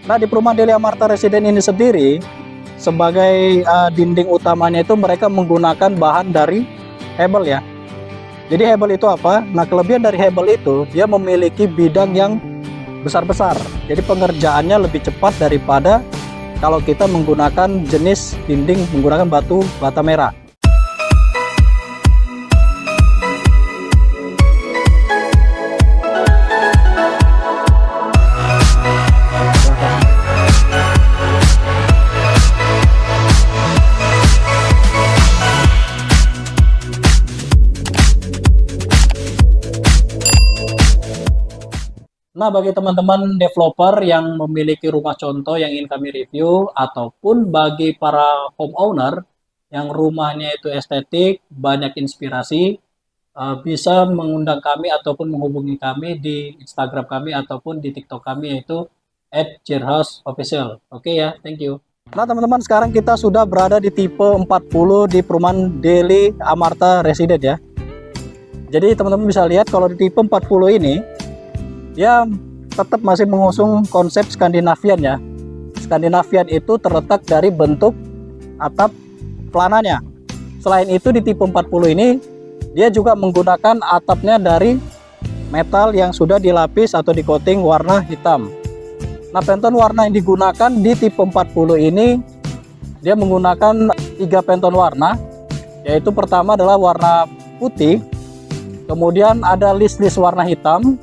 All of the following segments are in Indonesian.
Nah, di perumahan Deli Amarta Residen ini sendiri, sebagai dinding utamanya itu mereka menggunakan bahan dari hebel ya. Jadi hebel itu apa? Nah, kelebihan dari hebel itu dia memiliki bidang yang besar-besar. Jadi pengerjaannya lebih cepat daripada kalau kita menggunakan jenis dinding menggunakan batu bata merah. Nah, bagi teman-teman developer yang memiliki rumah contoh yang ingin kami review, ataupun bagi para homeowner yang rumahnya itu estetik, banyak inspirasi, bisa mengundang kami ataupun menghubungi kami di Instagram kami ataupun di TikTok kami, yaitu @jerhouseofficial. Oke ya, thank you. Nah teman-teman, sekarang kita sudah berada di tipe 40 di perumahan Deli Amarta Residen ya. Jadi teman-teman bisa lihat kalau di tipe 40 ini ya tetap masih mengusung konsep Skandinavian ya. Skandinavian itu terletak dari bentuk atap pelananya. Selain itu di tipe 40 ini dia juga menggunakan atapnya dari metal yang sudah dilapis atau di coating warna hitam. Nah, Pantone warna yang digunakan di tipe 40 ini dia menggunakan 3 Pantone warna, yaitu pertama adalah warna putih, kemudian ada list-list warna hitam,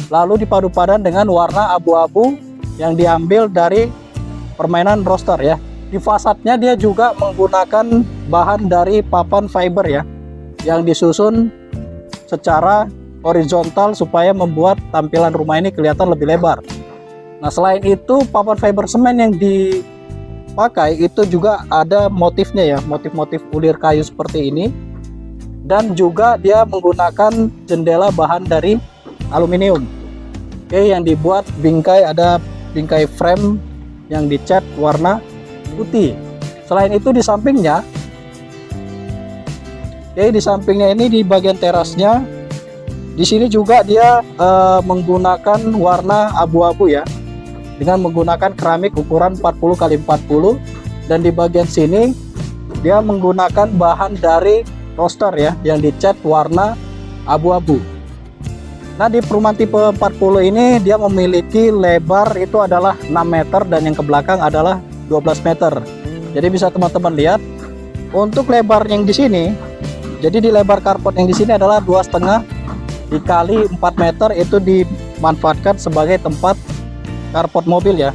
lalu dipadu padan dengan warna abu-abu yang diambil dari permainan roster ya. Di fasadnya dia juga menggunakan bahan dari papan fiber ya, yang disusun secara horizontal supaya membuat tampilan rumah ini kelihatan lebih lebar. Nah, selain itu papan fiber semen yang dipakai itu juga ada motifnya ya, motif-motif ulir kayu seperti ini, dan juga dia menggunakan jendela bahan dari aluminium. Oke, yang dibuat bingkai, ada bingkai frame yang dicat warna putih. Selain itu di sampingnya, di sampingnya ini di bagian terasnya, di sini juga dia menggunakan warna abu-abu ya, dengan menggunakan keramik ukuran 40x40, dan di bagian sini dia menggunakan bahan dari roster ya, yang dicat warna abu-abu. Nah, di perumahan tipe 40 ini dia memiliki lebar itu adalah 6 meter dan yang ke belakang adalah 12 meter. Jadi bisa teman-teman lihat untuk lebar yang di sini. Jadi di lebar carport yang di sini adalah 2,5 dikali 4 meter, itu dimanfaatkan sebagai tempat carport mobil ya.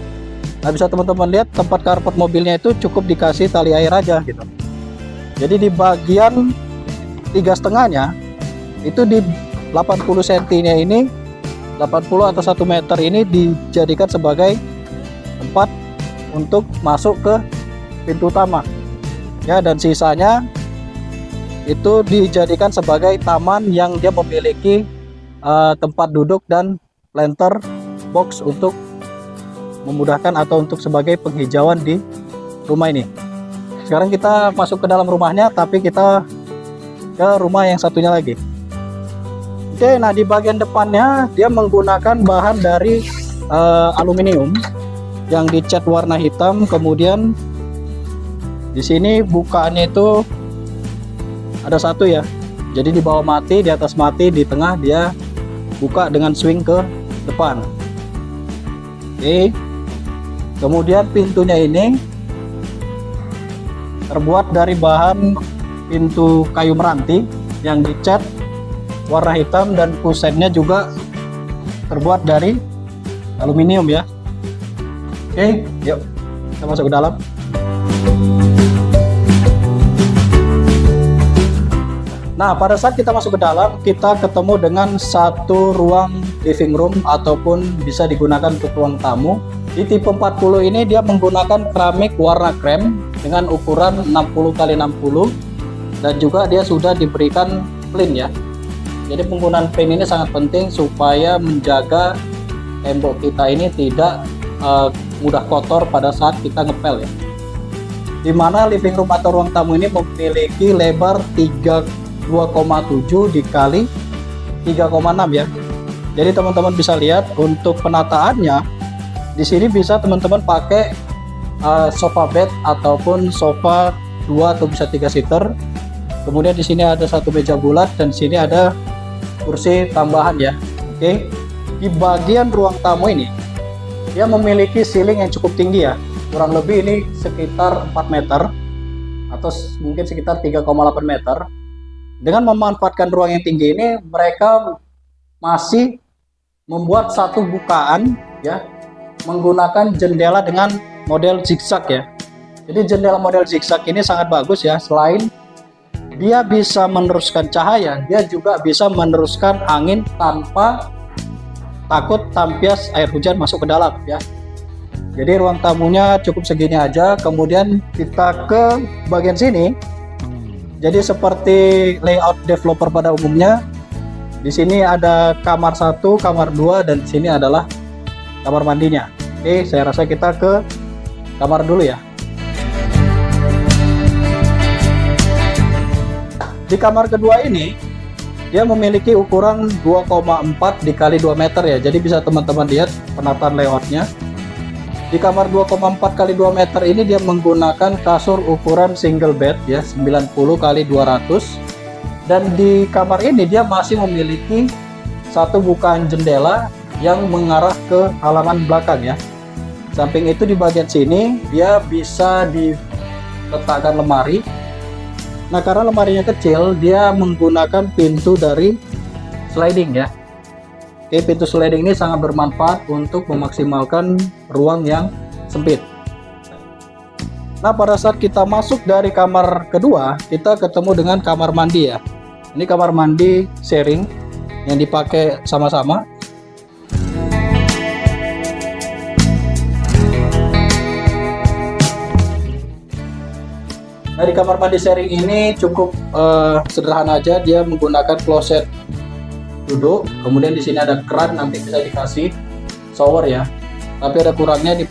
Nah, bisa teman-teman lihat tempat carport mobilnya itu cukup dikasih tali air aja gitu. Jadi di bagian 3,5-nya itu di 80 cm-nya ini, 80 atau 1 meter ini dijadikan sebagai tempat untuk masuk ke pintu utama ya, dan sisanya itu dijadikan sebagai taman yang dia memiliki tempat duduk dan planter box untuk memudahkan atau untuk sebagai penghijauan di rumah ini. Sekarang kita masuk ke dalam rumahnya, tapi kita ke rumah yang satunya lagi. Oke, nah di bagian depannya dia menggunakan bahan dari aluminium yang dicat warna hitam. Kemudian di sini bukaannya itu ada satu ya. Jadi di bawah mati, di atas mati, di tengah dia buka dengan swing ke depan. Oke. Kemudian pintunya ini terbuat dari bahan pintu kayu meranti yang dicat warna hitam, dan kusennya juga terbuat dari aluminium ya. Oke, yuk kita masuk ke dalam. Nah, pada saat kita masuk ke dalam, kita ketemu dengan satu ruang living room ataupun bisa digunakan untuk ruang tamu. Di tipe 40 ini dia menggunakan keramik warna krem dengan ukuran 60x60, dan juga dia sudah diberikan plin ya. Jadi penggunaan plin ini sangat penting supaya menjaga tembok kita ini tidak mudah kotor pada saat kita ngepel ya. Dimana living room atau ruang tamu ini memiliki lebar 2,7 dikali 3,6 ya. Jadi teman-teman bisa lihat untuk penataannya Di sini bisa teman-teman pakai sofa bed ataupun sofa 2 atau bisa 3 seater. Kemudian di sini ada satu meja bulat dan di sini ada kursi tambahan ya. Oke. Di bagian ruang tamu ini dia memiliki ceiling yang cukup tinggi ya. Kurang lebih ini sekitar 4 meter atau mungkin sekitar 3,8 meter. Dengan memanfaatkan ruang yang tinggi ini, mereka masih membuat satu bukaan ya, menggunakan jendela dengan model zigzag ya. Jadi jendela model zigzag ini sangat bagus ya. Selain dia bisa meneruskan cahaya, dia juga bisa meneruskan angin tanpa takut tampias air hujan masuk ke dalam ya. Jadi ruang tamunya cukup segini aja. Kemudian kita ke bagian sini. Jadi seperti layout developer pada umumnya, di sini ada kamar 1, kamar 2, dan di sini adalah kamar mandinya. Oke, saya rasa kita ke kamar dulu ya. Di kamar kedua ini, dia memiliki ukuran 2,4 dikali 2 meter ya. Jadi bisa teman-teman lihat penataan layoutnya. Di kamar 2,4 kali 2 meter ini dia menggunakan kasur ukuran single bed ya, 90 kali 200. Dan di kamar ini dia masih memiliki satu bukaan jendela yang mengarah ke halaman belakang ya. Samping itu di bagian sini dia bisa diletakkan lemari. Nah, karena lemarinya kecil, dia menggunakan pintu dari sliding ya. Oke, pintu sliding ini sangat bermanfaat untuk memaksimalkan ruang yang sempit. Nah, pada saat kita masuk dari kamar kedua, kita ketemu dengan kamar mandi ya. Ini kamar mandi sharing yang dipakai sama-sama. Nah, di kamar mandi sharing ini cukup sederhana aja. Dia menggunakan kloset duduk, kemudian di sini ada keran, nanti bisa dikasih shower ya. Tapi ada kurangnya di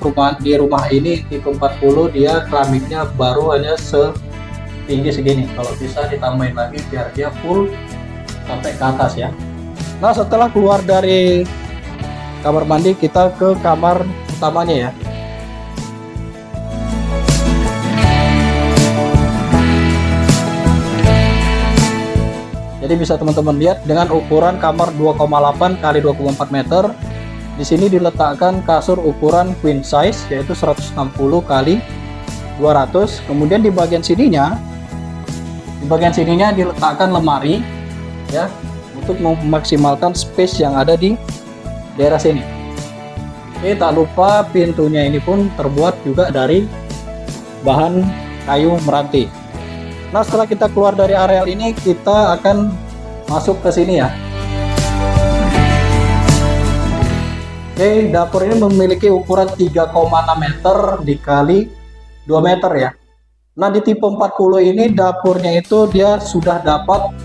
rumah ini tipe 40, dia keramiknya baru hanya setinggi segini. Kalau bisa ditambahin lagi biar dia full sampai ke atas ya. Nah, setelah keluar dari kamar mandi, kita ke kamar utamanya ya. Jadi bisa teman-teman lihat dengan ukuran kamar 2,8 kali 2,4 meter. Di sini diletakkan kasur ukuran queen size yaitu 160 kali 200. Kemudian di bagian sininya diletakkan lemari ya untuk memaksimalkan space yang ada di daerah sini. Oke, tak lupa pintunya ini pun terbuat juga dari bahan kayu meranti. Nah, setelah kita keluar dari areal ini, kita akan masuk ke sini ya. Oke, dapur ini memiliki ukuran 3,6 meter dikali 2 meter ya. Nah, di tipe 40 ini dapurnya itu dia sudah dapat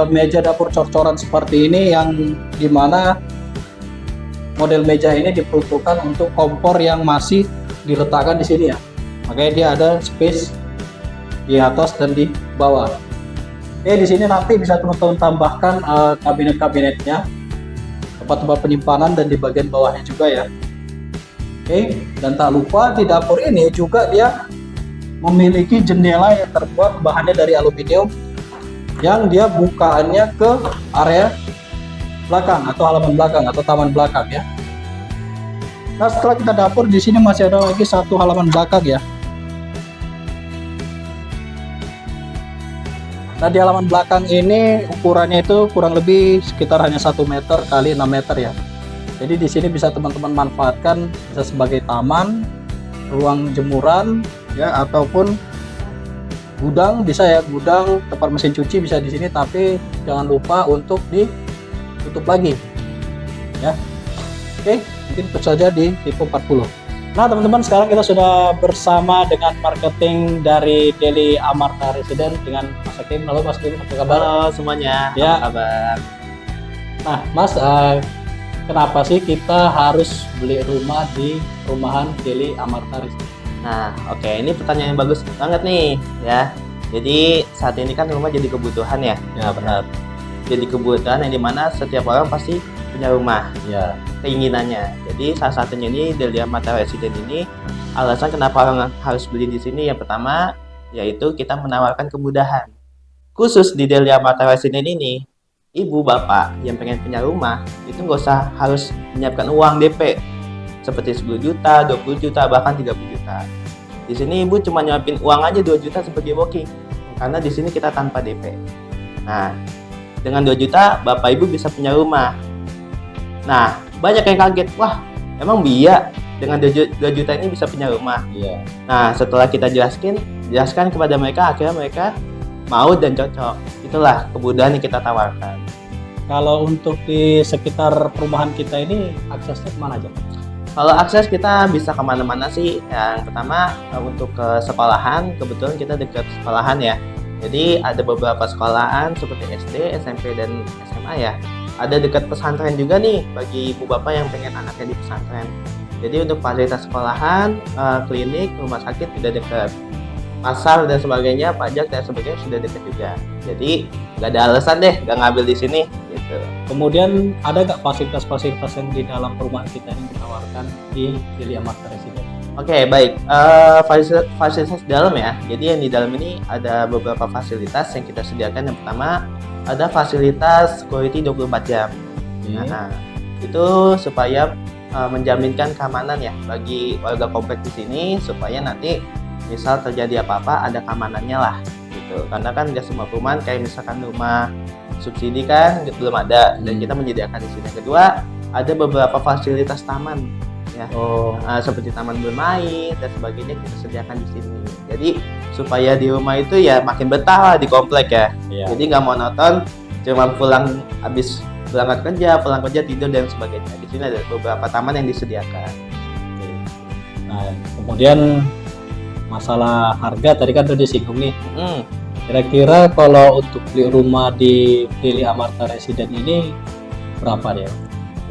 meja dapur cor-coran seperti ini, yang dimana model meja ini diperuntukkan untuk kompor yang masih diletakkan di sini ya. Makanya dia ada space di atas dan di bawah. Oke, di sini nanti bisa teman-teman tambahkan kabinet-kabinetnya, tempat-tempat penyimpanan, dan di bagian bawahnya juga ya. Oke, dan tak lupa di dapur ini juga dia memiliki jendela yang terbuat bahannya dari aluminium, yang dia bukaannya ke area belakang atau halaman belakang atau taman belakang ya. Nah, setelah kita dapur, di sini masih ada lagi satu halaman belakang ya. Nah, di halaman belakang ini ukurannya itu kurang lebih sekitar hanya 1 meter kali 6 meter ya. Jadi di sini bisa teman-teman manfaatkan bisa sebagai taman, ruang jemuran ya, ataupun gudang bisa ya, gudang, tempat mesin cuci bisa di sini, tapi jangan lupa untuk ditutup lagi ya. Oke, mungkin itu saja di tipe 40. Nah, teman-teman, sekarang kita sudah bersama dengan marketing dari Deli Amarta Residen dengan Mas Hakim. Halo Mas Hakim, apa kabar? Halo semuanya, Ya. apa kabar? Nah, Mas, kenapa sih kita harus beli rumah di perumahan Deli Amarta Residen? Nah, oke, ini pertanyaan yang bagus banget nih ya. Jadi saat ini kan rumah jadi kebutuhan ya. Ya, benar. Jadi kebutuhan yang dimana setiap orang pasti punya rumah Ya. keinginannya. Jadi salah satunya ini Delia Mata Residen ini alasan kenapa orang harus beli di sini yang pertama yaitu kita menawarkan kemudahan. Khusus di Delia Mata Residen ini, ibu bapak yang pengen punya rumah itu nggak usah harus menyiapkan uang DP seperti 10 juta, 20 juta, bahkan 30 juta. Di sini ibu cuma nyiapin uang aja 2 juta sebagai booking karena di sini kita tanpa DP. Nah, dengan 2 juta bapak ibu bisa punya rumah. Nah, banyak yang kaget, wah emang Bia dengan 2 juta ini bisa punya rumah. Iya. Nah, setelah kita jelaskan kepada mereka, akhirnya mereka mau dan cocok. Itulah kemudahan yang kita tawarkan. Kalau untuk di sekitar perumahan kita ini aksesnya kemana aja? Kalau akses kita bisa kemana-mana sih. Yang pertama untuk ke sekolahan, kebetulan kita dekat sekolahan ya. Jadi ada beberapa sekolahan seperti SD, SMP, dan SMA ya. Ada dekat pesantren juga nih bagi ibu bapak yang pengen anaknya di pesantren. Jadi untuk fasilitas sekolahan, klinik, rumah sakit sudah dekat. Pasar dan sebagainya, pajak dan sebagainya sudah dekat juga. Jadi nggak ada alasan deh nggak ngambil di sini gitu. Kemudian ada nggak fasilitas-fasilitas yang di dalam perumahan kita yang ditawarkan di Delia Mata Residen? Oke, baik. Fasilitas dalam ya. Jadi yang di dalam ini ada beberapa fasilitas yang kita sediakan. Yang pertama ada fasilitas security 24 jam. Nah, itu supaya menjaminkan keamanan ya bagi warga komplek di sini supaya nanti misal terjadi apa-apa ada keamanannya lah gitu. Karena kan nggak semua perumahan kayak misalkan rumah subsidi kan belum ada dan kita menyediakan di sini. Kedua, ada beberapa fasilitas taman ya. Seperti taman bermain dan sebagainya kita sediakan di sini. Jadi supaya di rumah itu ya makin betah lah di komplek ya. Jadi nggak monoton cuma pulang habis berangkat kerja, pulang kerja tidur dan sebagainya. Di sini ada beberapa taman yang disediakan. Nah, kemudian masalah harga tadi kan udah disinggung nih. Kira-kira kalau untuk beli rumah di Delia Mata Residen ini berapa deh?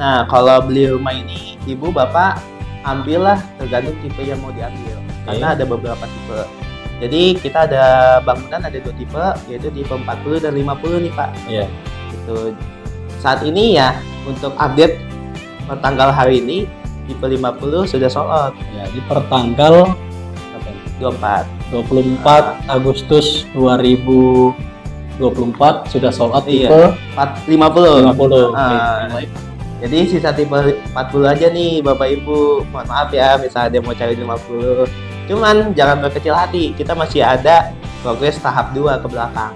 Nah, kalau beli rumah ini ibu bapak ambillah tergantung tipe yang mau diambil. Karena ada beberapa tipe. Jadi kita ada bangunan ada 2 tipe, yaitu tipe 40 dan 50 nih Pak. Iya. Gitu. Saat ini ya untuk update per tanggal hari ini tipe 50 sudah sold out. Ya, di pertanggal 24 Agustus 2024 sudah sold out tipe 50. 50. Jadi sisa tipe 40 aja nih Bapak Ibu. Mohon maaf ya misalnya dia mau cari 50. Cuman jangan berkecil hati, kita masih ada progres tahap 2 ke belakang.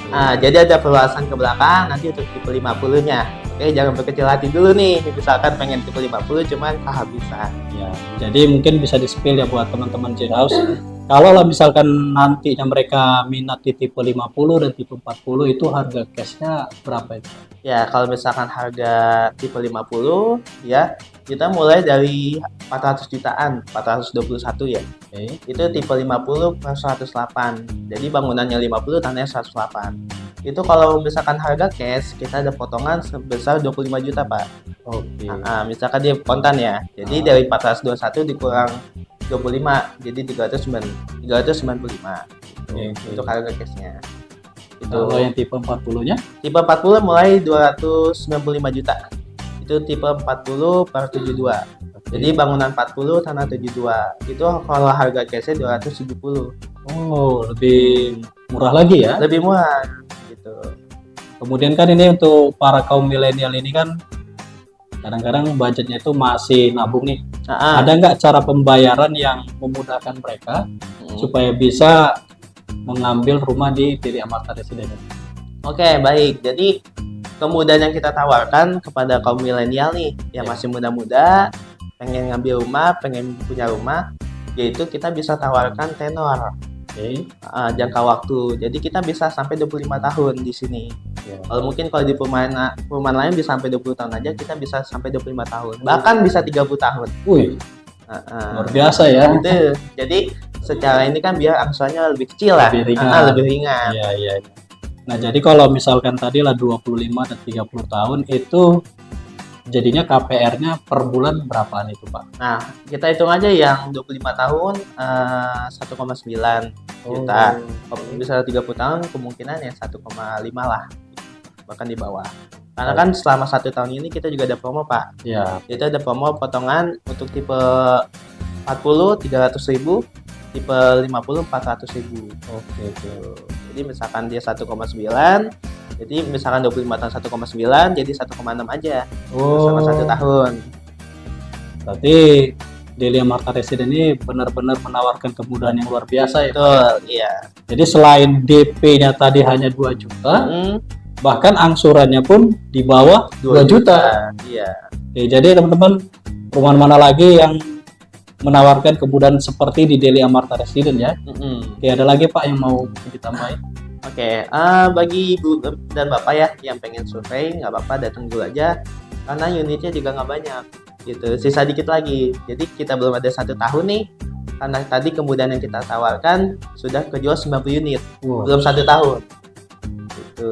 Nah, jadi ada perluasan ke belakang nanti untuk tipe 50-nya. Oke, jangan berkecil hati dulu nih. Misalkan pengen tipe 50 cuman kehabisan. Ya, jadi mungkin bisa di-spill ya buat teman-teman J-House. Kalau lah misalkan nantinya mereka minat di tipe 50 dan tipe 40 itu harga cashnya berapa itu? Ya, kalau misalkan harga tipe 50 ya, kita mulai dari 400 jutaan, 421 ya. Itu tipe 50 per 108. Jadi bangunannya 50, tanahnya 108. Itu kalau misalkan harga cash, kita ada potongan sebesar 25 juta, Pak. Oke. Nah, misalkan dia kontan ya. Jadi dari 421 dikurang 25, jadi 395 gitu. Untuk harga cashnya. Itu Kalau yang tipe 40-nya? Tipe 40 mulai 295 juta. Itu tipe 40 per 72. Jadi bangunan 40 tanah 72. Itu kalau harga cashnya 270. Oh, lebih murah lagi ya? Lebih murah gitu. Kemudian kan ini untuk para kaum milenial ini kan kadang-kadang budgetnya itu masih nabung nih. Ada nggak cara pembayaran yang memudahkan mereka supaya bisa mengambil rumah di Delia Mata Residen? Oke, baik. Jadi kemudahan yang kita tawarkan kepada kaum milenial nih yang masih muda-muda, pengen ngambil rumah, pengen punya rumah, yaitu kita bisa tawarkan tenor. Jangka waktu. Jadi kita bisa sampai 25 tahun di sini. Kalau mungkin kalau di perumahan lain bisa sampai 20 tahun aja, kita bisa sampai 25 tahun. Bahkan bisa 30 tahun. Wih. Luar biasa ya. Gitu. Jadi secara ini kan biar angsurannya lebih kecil lah. Lebih ringan. Iya. Nah, jadi kalau misalkan tadi lah 25 dan 30 tahun itu jadinya KPR-nya per bulan berapaan itu, Pak? Nah, kita hitung aja yang 25 tahun 1,9 juta. Kalau bisa 30 tahun kemungkinan ya 1,5 lah. Bahkan di bawah. Karena kan selama 1 tahun ini kita juga ada promo, Pak. Ya. Itu ada promo potongan untuk tipe 40 300.000, tipe 50 400.000. Oke. Jadi misalkan dia 1,9, jadi misalkan 25 tahun 1,9, jadi 1,6 aja selama 1 tahun. Berarti Delia Marta Residen ini benar-benar menawarkan kemudahan yang luar biasa ya. Betul, iya. Jadi selain DP-nya tadi hanya 2 juta, bahkan angsurannya pun di bawah 2 juta. Iya. Oke, jadi teman-teman, perumahan mana lagi yang menawarkan kemudahan seperti di Delia Marta Residen ya? Oke, ada lagi Pak yang mau ditambahin? Oke, bagi ibu dan bapak ya yang pengen survei, nggak apa-apa, datang dulu aja karena unitnya juga nggak banyak gitu, sisa dikit lagi. Jadi kita belum ada 1 tahun nih, karena tadi kemudahan yang kita tawarkan sudah kejual 90 unit, belum 1 tahun gitu.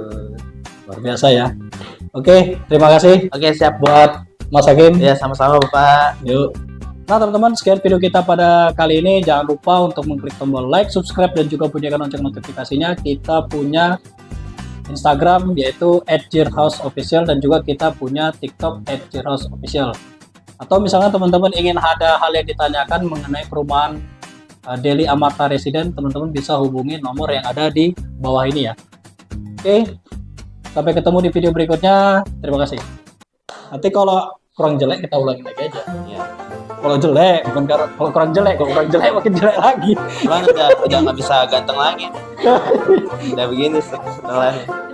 Luar biasa ya. Oke, terima kasih Oke, siap. buat Mas Hakim. Ya, sama-sama Bapak. Yuk. Nah teman-teman, sekian video kita pada kali ini. Jangan lupa untuk mengklik tombol like, subscribe, dan juga bunyikan lonceng notifikasinya. Kita punya Instagram yaitu @jirhouseofficial, dan juga kita punya TikTok @jirhouseofficial. Atau misalnya teman-teman ingin ada hal yang ditanyakan mengenai perumahan Delia Marta Residen, teman-teman bisa hubungi nomor yang ada di bawah ini ya. Oke, sampai ketemu di video berikutnya. Terima kasih. Nanti kalau kurang jelek kita ulangi lagi aja. Ya. Kalau jelek, bukan kalau kurang jelek, kalau kurang jelek makin jelek lagi. Cuman udah nggak bisa ganteng lagi. Udah begini setelahnya.